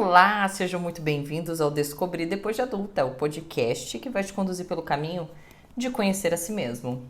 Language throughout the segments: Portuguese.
Olá, sejam muito bem-vindos ao Descobrir Depois de Adulta, o podcast que vai te conduzir pelo caminho de conhecer a si mesmo.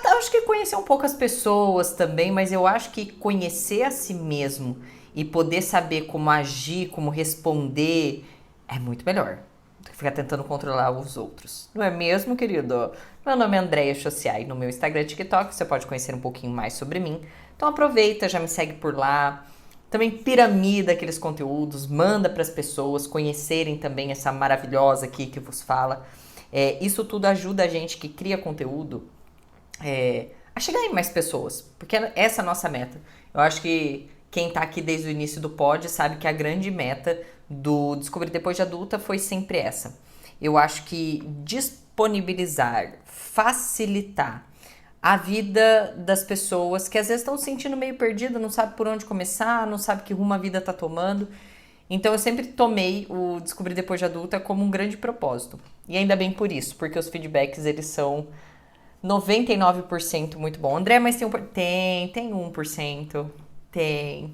Eu acho que conhecer um pouco as pessoas também, mas eu acho que conhecer a si mesmo e poder saber como agir, como responder, é muito melhor do que ficar tentando controlar os outros. Não é mesmo, querido? Meu nome é Andréia Chociai, no meu Instagram e TikTok você pode conhecer um pouquinho mais sobre mim. Então aproveita, já me segue por lá. Também piramida aqueles conteúdos, manda para as pessoas conhecerem também essa maravilhosa aqui que vos fala. Isso tudo ajuda a gente que cria conteúdo a chegar em mais pessoas, porque essa é a nossa meta. Eu acho que quem tá aqui desde o início do pod sabe que a grande meta do Descobrir Depois de Adulta foi sempre essa. Eu acho que disponibilizar, facilitar a vida das pessoas que às vezes estão se sentindo meio perdida, não sabe por onde começar, não sabe que rumo a vida tá tomando. Então eu sempre tomei o Descobrir Depois de Adulta como um grande propósito. E ainda bem por isso, porque os feedbacks eles são 99% muito bom. André, mas tem 1%, tem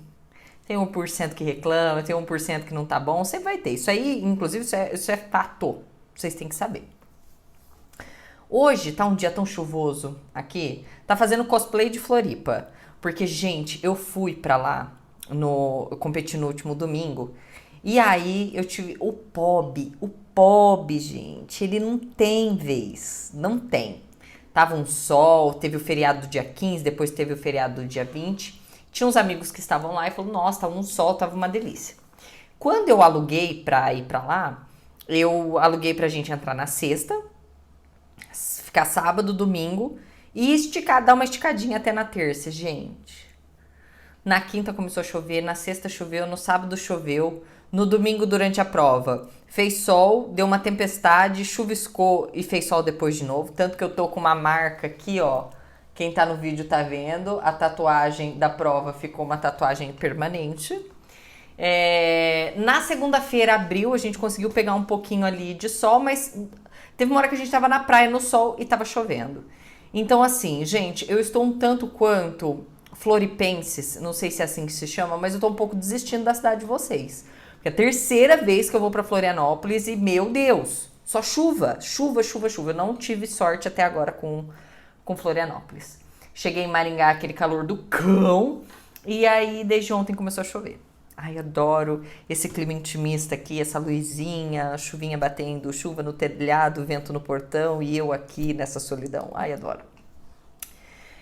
1% que reclama, tem 1% que não tá bom, sempre vai ter. Isso aí, inclusive, isso é fato. Vocês têm que saber. Hoje tá um dia tão chuvoso aqui, tá fazendo cosplay de Floripa. Porque, gente, eu fui pra lá, eu competi no último domingo, e aí eu tive o POB, gente, ele não tem vez, não tem. Tava um sol, teve o feriado do dia 15, depois teve o feriado do dia 20. Tinha uns amigos que estavam lá e falaram, nossa, tava um sol, tava uma delícia. Quando eu aluguei pra ir pra lá, eu aluguei pra gente entrar na sexta, ficar sábado, domingo e dar uma esticadinha até na terça, gente. Na quinta começou a chover, na sexta choveu, no sábado choveu, no domingo durante a prova fez sol, deu uma tempestade, chuviscou e fez sol depois de novo. Tanto que eu tô com uma marca aqui, ó. Quem tá no vídeo tá vendo. A tatuagem da prova ficou uma tatuagem permanente. Na segunda-feira abriu, a gente conseguiu pegar um pouquinho ali de sol, mas teve uma hora que a gente tava na praia no sol e tava chovendo. Então assim, gente, eu estou um tanto quanto floripenses, não sei se é assim que se chama, mas eu tô um pouco desistindo da cidade de vocês. Porque é a terceira vez que eu vou pra Florianópolis e, meu Deus, só chuva. Eu não tive sorte até agora com Florianópolis. Cheguei em Maringá, aquele calor do cão, e aí desde ontem começou a chover. Ai, adoro esse clima intimista aqui, essa luzinha, a chuvinha batendo, chuva no telhado, vento no portão e eu aqui nessa solidão. Ai, adoro.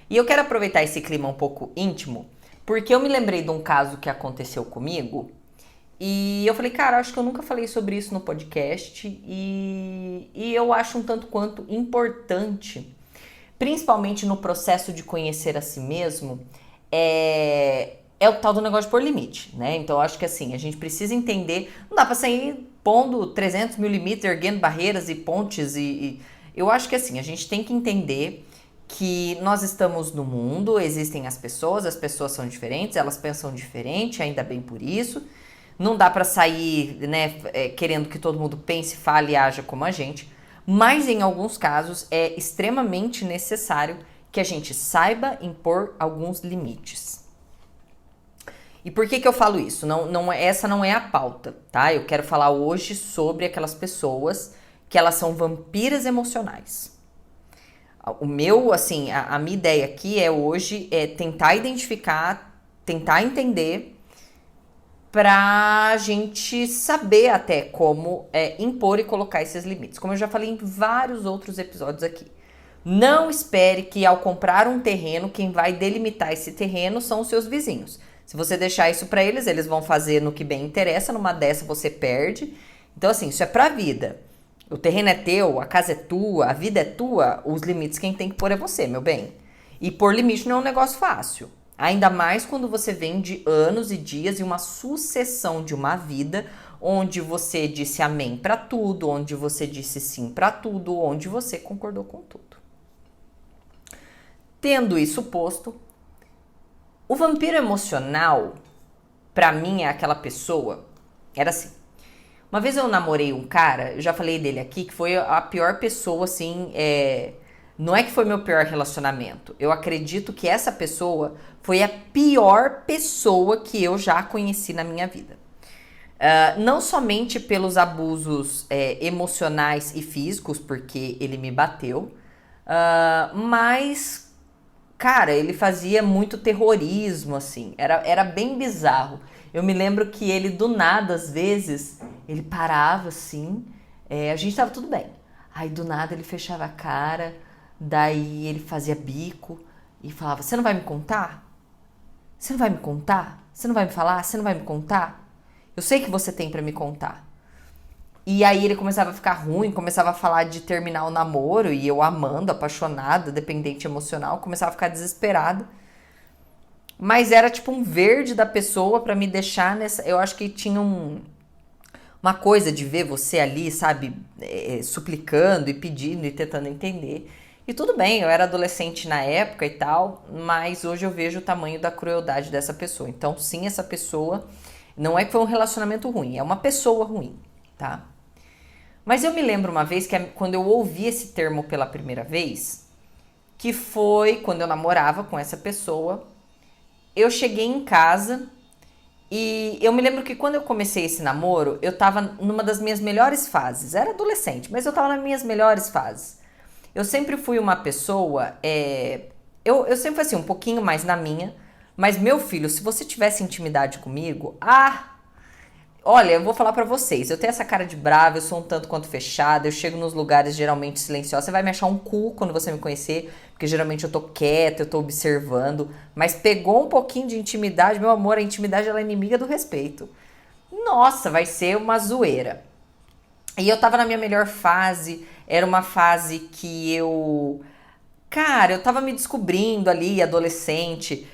E eu quero aproveitar esse clima um pouco íntimo, porque eu me lembrei de um caso que aconteceu comigo e eu falei, cara, acho que eu nunca falei sobre isso no podcast e eu acho um tanto quanto importante, principalmente no processo de conhecer a si mesmo, é o tal do negócio de pôr limite, né? Então eu acho que assim, a gente precisa entender, não dá pra sair pondo 300 mil limites, erguendo barreiras e pontes e eu acho que assim, a gente tem que entender que nós estamos no mundo, existem as pessoas são diferentes, elas pensam diferente, ainda bem por isso. Não dá pra sair, né, querendo que todo mundo pense, fale e haja como a gente, mas em alguns casos é extremamente necessário que a gente saiba impor alguns limites. E por que eu falo isso? Essa não é a pauta, tá? Eu quero falar hoje sobre aquelas pessoas que elas são vampiras emocionais. O meu, assim, a minha ideia aqui hoje tentar identificar, tentar entender pra gente saber até como impor e colocar esses limites. Como eu já falei em vários outros episódios aqui. Não espere que ao comprar um terreno, quem vai delimitar esse terreno são os seus vizinhos. Se você deixar isso pra eles, eles vão fazer no que bem interessa, numa dessa você perde. Então assim, isso é pra vida. O terreno é teu, a casa é tua, a vida é tua, os limites quem tem que pôr é você, meu bem. E pôr limite não é um negócio fácil. Ainda mais quando você vem de anos e dias e uma sucessão de uma vida onde você disse amém pra tudo, onde você disse sim pra tudo, onde você concordou com tudo. Tendo isso posto, o vampiro emocional, pra mim, é aquela pessoa, era assim. Uma vez eu namorei um cara, eu já falei dele aqui, que foi a pior pessoa, assim, não é que foi meu pior relacionamento. Eu acredito que essa pessoa foi a pior pessoa que eu já conheci na minha vida. Não somente pelos abusos emocionais e físicos, porque ele me bateu, mas, cara, ele fazia muito terrorismo, assim, era bem bizarro. Eu me lembro que ele, do nada, às vezes, ele parava assim, a gente tava tudo bem. Aí, do nada, ele fechava a cara, daí ele fazia bico e falava: Você não vai me contar? Você não vai me contar? Você não vai me falar? Você não vai me contar? Eu sei que você tem pra me contar. E aí ele começava a ficar ruim, começava a falar de terminar o namoro, e eu amando, apaixonada, dependente emocional, começava a ficar desesperada. Mas era tipo um verde da pessoa pra me deixar nessa. Eu acho que tinha uma coisa de ver você ali, sabe, suplicando e pedindo e tentando entender. E tudo bem, eu era adolescente na época e tal, mas hoje eu vejo o tamanho da crueldade dessa pessoa. Então, sim, essa pessoa não é que foi um relacionamento ruim, é uma pessoa ruim, tá? Mas eu me lembro uma vez que quando eu ouvi esse termo pela primeira vez, que foi quando eu namorava com essa pessoa, eu cheguei em casa e eu me lembro que quando eu comecei esse namoro, eu tava numa das minhas melhores fases. Era adolescente, mas eu tava nas minhas melhores fases. Eu sempre fui uma pessoa, eu sempre fui assim, um pouquinho mais na minha, mas meu filho, se você tivesse intimidade comigo, olha, eu vou falar pra vocês, eu tenho essa cara de brava, eu sou um tanto quanto fechada, eu chego nos lugares geralmente silenciosa, você vai me achar um cu quando você me conhecer, porque geralmente eu tô quieta, eu tô observando, mas pegou um pouquinho de intimidade, meu amor, a intimidade ela é inimiga do respeito. Nossa, vai ser uma zoeira. E eu tava na minha melhor fase, era uma fase que cara, eu tava me descobrindo ali, adolescente.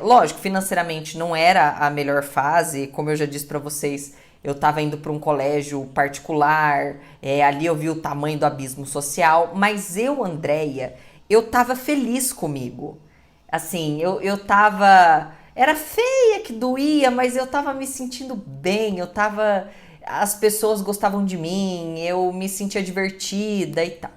Lógico, financeiramente não era a melhor fase, como eu já disse pra vocês, eu tava indo pra um colégio particular, ali eu vi o tamanho do abismo social, mas eu, Andréia, eu tava feliz comigo. Assim, eu tava. Era feia que doía, mas eu tava me sentindo bem, eu tava. As pessoas gostavam de mim, eu me sentia divertida e tal.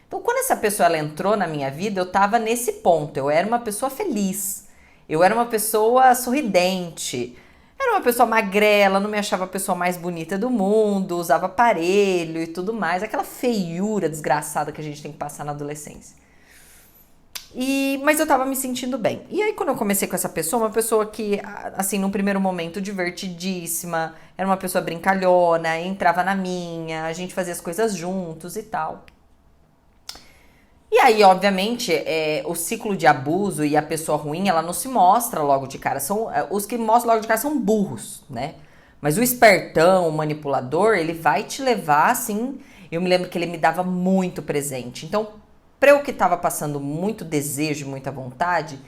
Então, quando essa pessoa ela entrou na minha vida, eu tava nesse ponto. Eu era uma pessoa feliz. Eu era uma pessoa sorridente. Era uma pessoa magrela, não me achava a pessoa mais bonita do mundo, usava aparelho e tudo mais. Aquela feiura desgraçada que a gente tem que passar na adolescência. Mas eu tava me sentindo bem. E aí, quando eu comecei com essa pessoa, uma pessoa que, assim, num primeiro momento, divertidíssima, era uma pessoa brincalhona, entrava na minha, a gente fazia as coisas juntos e tal. E aí, obviamente, o ciclo de abuso e a pessoa ruim, ela não se mostra logo de cara. Os que mostram logo de cara são burros, né? Mas o espertão, o manipulador, ele vai te levar, assim... Eu me lembro que ele me dava muito presente. Então, pra eu que tava passando muito desejo, muita vontade,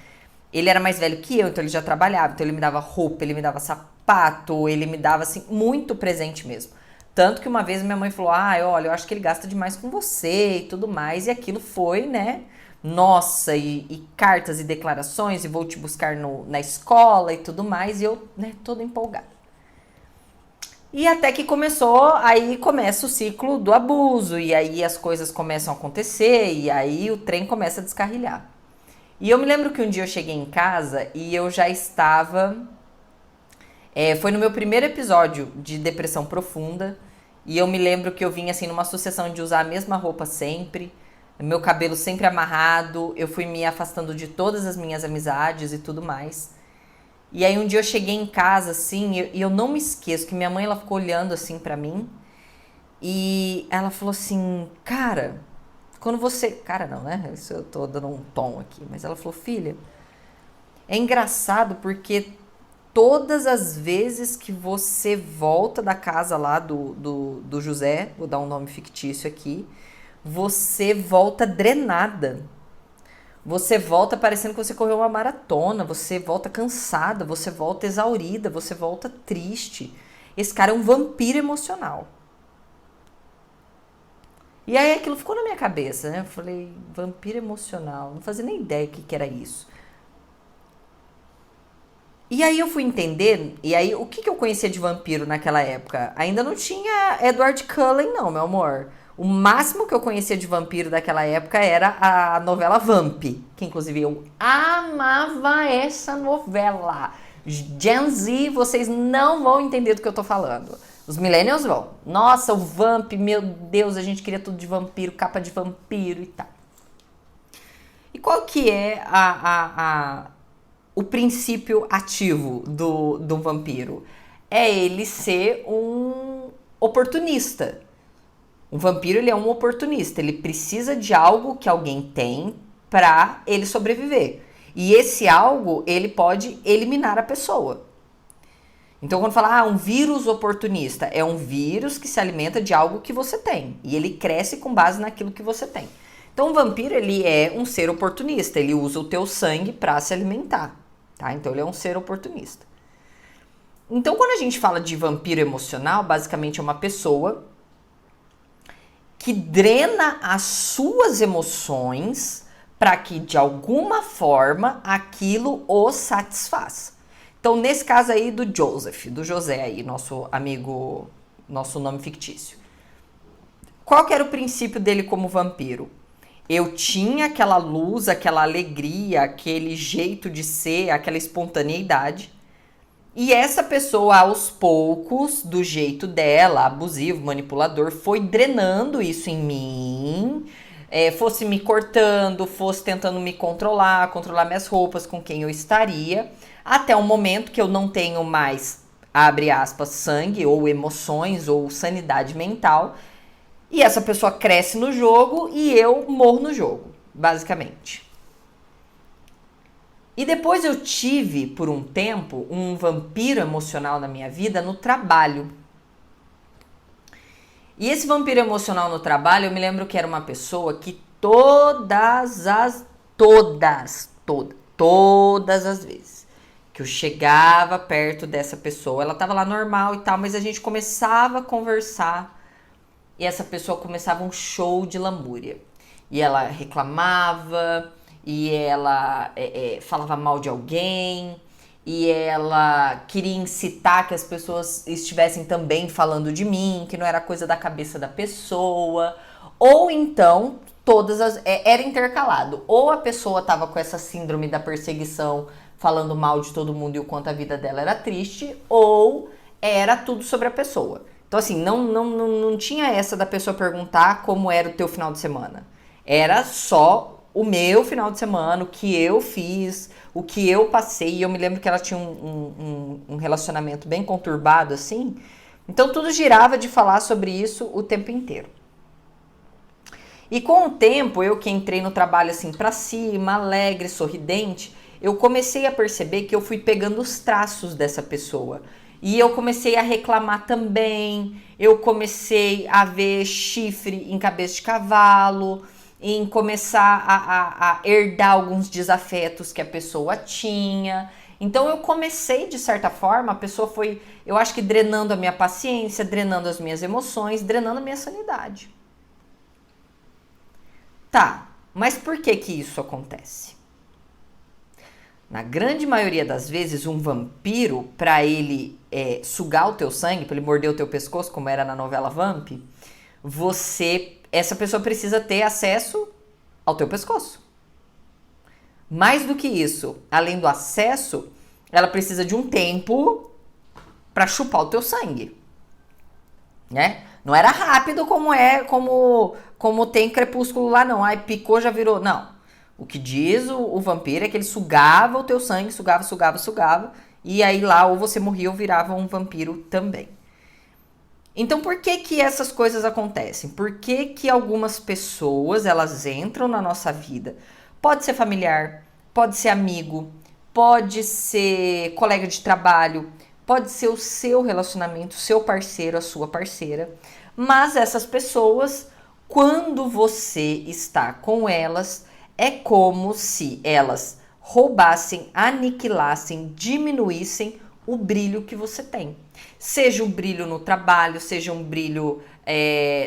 ele era mais velho que eu, então ele já trabalhava. Então ele me dava roupa, ele me dava sapato, ele me dava, assim, muito presente mesmo. Tanto que uma vez minha mãe falou, olha, eu acho que ele gasta demais com você e tudo mais. E aquilo foi, né? Nossa, e cartas e declarações, e vou te buscar na escola e tudo mais. E eu, né, toda empolgada. E até que aí começa o ciclo do abuso. E aí as coisas começam a acontecer, e aí o trem começa a descarrilhar. E eu me lembro que um dia eu cheguei em casa e eu já estava... foi no meu primeiro episódio de depressão profunda. E eu me lembro que eu vim assim numa sucessão de usar a mesma roupa sempre, meu cabelo sempre amarrado, eu fui me afastando de todas as minhas amizades e tudo mais. E aí um dia eu cheguei em casa assim, e eu não me esqueço que minha mãe ela ficou olhando assim pra mim e ela falou assim, cara, quando você... Cara não, né? Isso eu tô dando um tom aqui, mas ela falou, filha, é engraçado porque... Todas as vezes que você volta da casa lá do José, vou dar um nome fictício aqui, você volta drenada. Você volta parecendo que você correu uma maratona, você volta cansada, você volta exaurida, você volta triste. Esse cara é um vampiro emocional. E aí aquilo ficou na minha cabeça, né? Eu falei, vampiro emocional, não fazia nem ideia o que era isso. E aí eu fui entender, e aí o que eu conhecia de vampiro naquela época? Ainda não tinha Edward Cullen não, meu amor. O máximo que eu conhecia de vampiro daquela época era a novela Vamp, que inclusive eu amava essa novela. Gen Z, vocês não vão entender do que eu tô falando. Os millennials vão. Nossa, o Vamp, meu Deus, a gente queria tudo de vampiro, capa de vampiro e tal. E qual que é o princípio ativo do vampiro? É ele ser um oportunista. O vampiro, ele é um oportunista. Ele precisa de algo que alguém tem para ele sobreviver. E esse algo, ele pode eliminar a pessoa. Então, quando fala, um vírus oportunista, é um vírus que se alimenta de algo que você tem. E ele cresce com base naquilo que você tem. Então, o vampiro, ele é um ser oportunista. Ele usa o teu sangue para se alimentar, tá? Então, ele é um ser oportunista. Então, quando a gente fala de vampiro emocional, basicamente é uma pessoa que drena as suas emoções para que, de alguma forma, aquilo o satisfaça. Então, nesse caso aí do Joseph, do José aí, nosso amigo, nosso nome fictício. Qual que era o princípio dele como vampiro? Eu tinha aquela luz, aquela alegria, aquele jeito de ser, aquela espontaneidade. E essa pessoa, aos poucos, do jeito dela, abusivo, manipulador, foi drenando isso em mim, fosse me cortando, fosse tentando me controlar minhas roupas, com quem eu estaria, até um momento que eu não tenho mais, abre aspas, sangue, ou emoções, ou sanidade mental, e essa pessoa cresce no jogo e eu morro no jogo, basicamente. E depois eu tive, por um tempo, um vampiro emocional na minha vida no trabalho. E esse vampiro emocional no trabalho, eu me lembro que era uma pessoa que todas as vezes que eu chegava perto dessa pessoa, ela tava lá normal e tal, mas a gente começava a conversar e essa pessoa começava um show de lamúria. E ela reclamava, e ela falava mal de alguém, e ela queria incitar que as pessoas estivessem também falando de mim, que não era coisa da cabeça da pessoa. Ou então, era intercalado. Ou a pessoa tava com essa síndrome da perseguição, falando mal de todo mundo e o quanto a vida dela era triste, ou era tudo sobre a pessoa. Então, assim, não tinha essa da pessoa perguntar como era o teu final de semana. Era só o meu final de semana, o que eu fiz, o que eu passei. E eu me lembro que ela tinha um relacionamento bem conturbado, assim. Então, tudo girava de falar sobre isso o tempo inteiro. E com o tempo, eu que entrei no trabalho assim pra cima, alegre, sorridente, eu comecei a perceber que eu fui pegando os traços dessa pessoa. E eu comecei a reclamar também, eu comecei a ver chifre em cabeça de cavalo, em começar a herdar alguns desafetos que a pessoa tinha. Então eu comecei, de certa forma, a pessoa foi, eu acho que drenando a minha paciência, drenando as minhas emoções, drenando a minha sanidade. Tá, mas por que que isso acontece? Na grande maioria das vezes, um vampiro, para ele sugar o teu sangue, para ele morder o teu pescoço, como era na novela Vamp, essa pessoa precisa ter acesso ao teu pescoço. Mais do que isso, além do acesso, ela precisa de um tempo para chupar o teu sangue, né? Não era rápido como tem Crepúsculo lá, não. Ai, picou, já virou. Não. O que diz o vampiro é que ele sugava o teu sangue, sugava, e aí lá ou você morria ou virava um vampiro também. Então, por que que essas coisas acontecem? Por que que algumas pessoas, elas entram na nossa vida? Pode ser familiar, pode ser amigo, pode ser colega de trabalho, pode ser o seu relacionamento, o seu parceiro, a sua parceira. Mas essas pessoas, quando você está com elas, é como se elas roubassem, aniquilassem, diminuíssem o brilho que você tem. Seja um brilho no trabalho, seja um brilho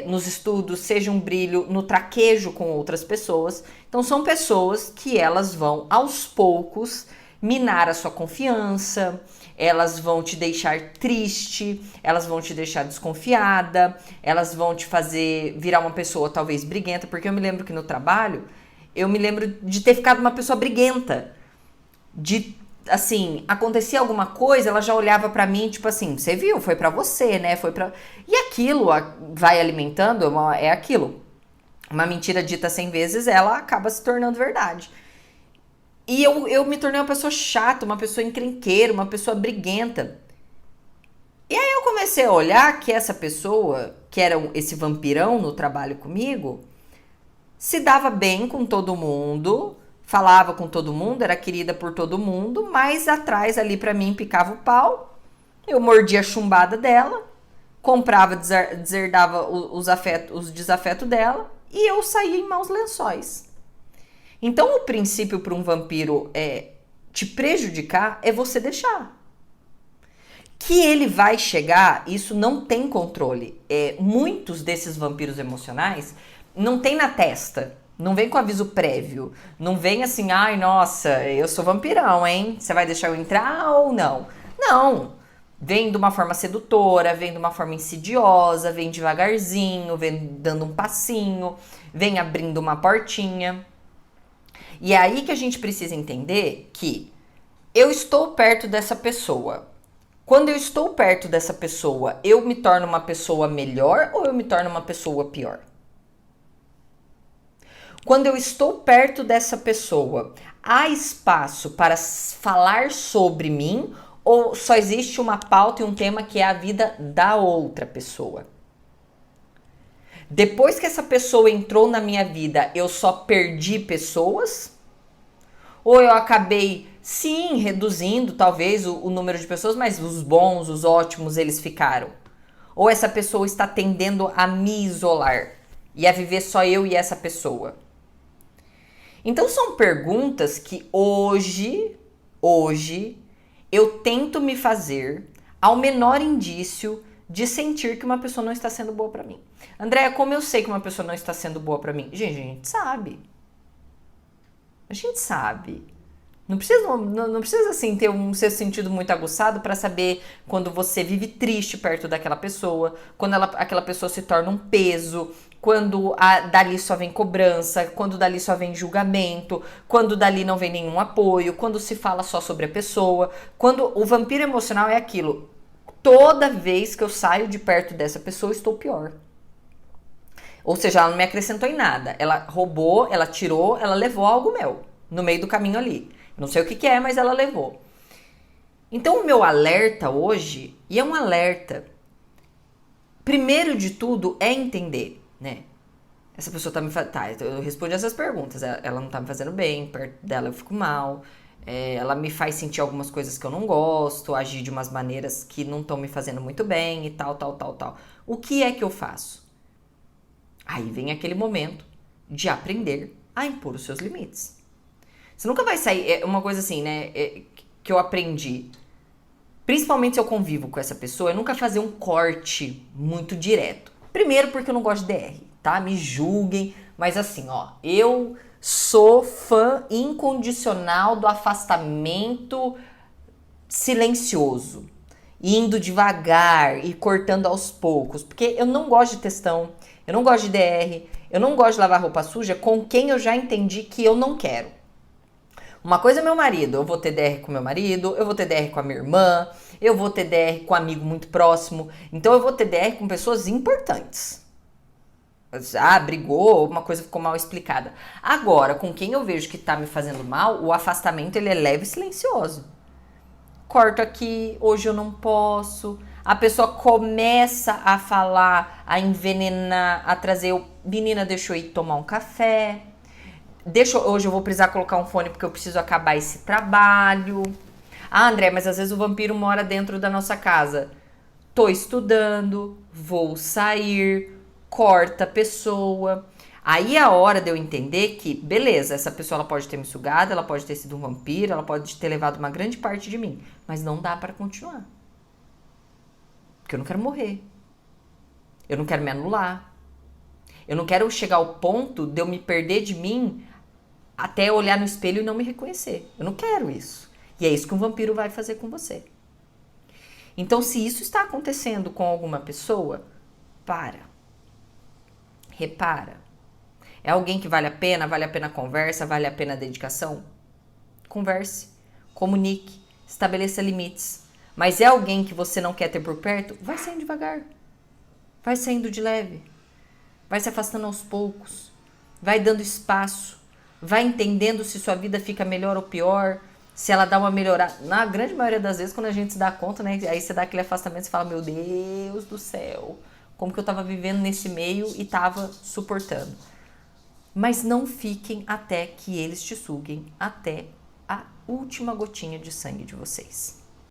nos estudos, seja um brilho no traquejo com outras pessoas. Então são pessoas que elas vão aos poucos minar a sua confiança, elas vão te deixar triste, elas vão te deixar desconfiada, elas vão te fazer virar uma pessoa talvez briguenta, porque eu me lembro que no trabalho, eu me lembro de ter ficado uma pessoa briguenta, de assim, acontecia alguma coisa, ela já olhava pra mim, tipo assim, você viu, foi pra você, né? Foi para E aquilo vai alimentando, é aquilo. Uma mentira dita 100 vezes, ela acaba se tornando verdade. E eu me tornei uma pessoa chata, uma pessoa encrenqueira, uma pessoa briguenta. E aí eu comecei a olhar que essa pessoa, que era esse vampirão no trabalho comigo, se dava bem com todo mundo, falava com todo mundo, era querida por todo mundo, mas atrás ali pra mim picava o pau, eu mordia a chumbada dela, comprava, deserdava os desafetos dela e eu saía em maus lençóis. Então o princípio para um vampiro te prejudicar é você deixar. Que ele vai chegar, isso não tem controle. Muitos desses vampiros emocionais não tem na testa. Não vem com aviso prévio. Não vem assim, ai, nossa, eu sou vampirão, hein? Você vai deixar eu entrar ou não? Não. Vem de uma forma sedutora, vem de uma forma insidiosa, vem devagarzinho, vem dando um passinho, vem abrindo uma portinha. E é aí que a gente precisa entender que eu estou perto dessa pessoa. Quando eu estou perto dessa pessoa, eu me torno uma pessoa melhor ou eu me torno uma pessoa pior? Quando eu estou perto dessa pessoa, há espaço para falar sobre mim ou só existe uma pauta e um tema que é a vida da outra pessoa? Depois que essa pessoa entrou na minha vida, eu só perdi pessoas? Ou eu acabei, sim, reduzindo talvez o número de pessoas, mas os bons, os ótimos, eles ficaram? Ou essa pessoa está tendendo a me isolar e a viver só eu e essa pessoa? Então são perguntas que hoje, eu tento me fazer ao menor indício de sentir que uma pessoa não está sendo boa pra mim. Andréa, como eu sei que uma pessoa não está sendo boa pra mim? Gente, a gente sabe. A gente sabe. Não precisa assim ter um seu sentido muito aguçado para saber quando você vive triste perto daquela pessoa, quando aquela pessoa se torna um peso, quando dali só vem cobrança, quando dali só vem julgamento, quando dali não vem nenhum apoio, quando se fala só sobre a pessoa, quando o vampiro emocional é aquilo. Toda vez que eu saio de perto dessa pessoa, eu estou pior. Ou seja, ela não me acrescentou em nada. Ela roubou, ela tirou, ela levou algo meu no meio do caminho ali. Não sei o que é, mas ela levou. Então o meu alerta hoje, e é um alerta, primeiro de tudo é entender, né? Essa pessoa tá me fazendo... Tá, eu respondo essas perguntas. Ela não tá me fazendo bem, perto dela eu fico mal. Ela me faz sentir algumas coisas que eu não gosto, agir de umas maneiras que não estão me fazendo muito bem e tal. O que é que eu faço? Aí vem aquele momento de aprender a impor os seus limites. Você nunca vai sair... É uma coisa assim, né? Que eu aprendi. Principalmente se eu convivo com essa pessoa, é nunca fazer um corte muito direto. Primeiro porque eu não gosto de DR, tá? Me julguem. Mas assim, ó. Eu sou fã incondicional do afastamento silencioso. Indo devagar e cortando aos poucos. Porque eu não gosto de textão. Eu não gosto de DR. Eu não gosto de lavar roupa suja com quem eu já entendi que eu não quero. Uma coisa é meu marido, eu vou ter DR com meu marido, eu vou ter DR com a minha irmã, eu vou ter DR com um amigo muito próximo, então eu vou ter DR com pessoas importantes. Brigou, uma coisa ficou mal explicada. Agora, com quem eu vejo que tá me fazendo mal, o afastamento ele é leve e silencioso. Corto aqui, hoje eu não posso. A pessoa começa a falar, a envenenar, a trazer, menina, deixa eu ir tomar um café. Hoje eu vou precisar colocar um fone porque eu preciso acabar esse trabalho. André, mas às vezes o vampiro mora dentro da nossa casa. Tô estudando, vou sair, corta a pessoa. Aí é a hora de eu entender que, beleza, essa pessoa ela pode ter me sugado, ela pode ter sido um vampiro, ela pode ter levado uma grande parte de mim. Mas não dá pra continuar. Porque eu não quero morrer. Eu não quero me anular. Eu não quero chegar ao ponto de eu me perder de mim até olhar no espelho e não me reconhecer. Eu não quero isso. E é isso que um vampiro vai fazer com você. Então, se isso está acontecendo com alguma pessoa, para. Repara. É alguém que vale a pena a conversa, vale a pena a dedicação? Converse. comunique, estabeleça limites. Mas é alguém que você não quer ter por perto? Vai saindo devagar. Vai saindo de leve. Vai se afastando aos poucos. Vai dando espaço. Vai entendendo se sua vida fica melhor ou pior. Se ela dá uma melhorada. Na grande maioria das vezes, quando a gente se dá conta, né? Aí você dá aquele afastamento e fala, meu Deus do céu. Como que eu tava vivendo nesse meio e tava suportando. Mas não fiquem até que eles te suguem até a última gotinha de sangue de vocês.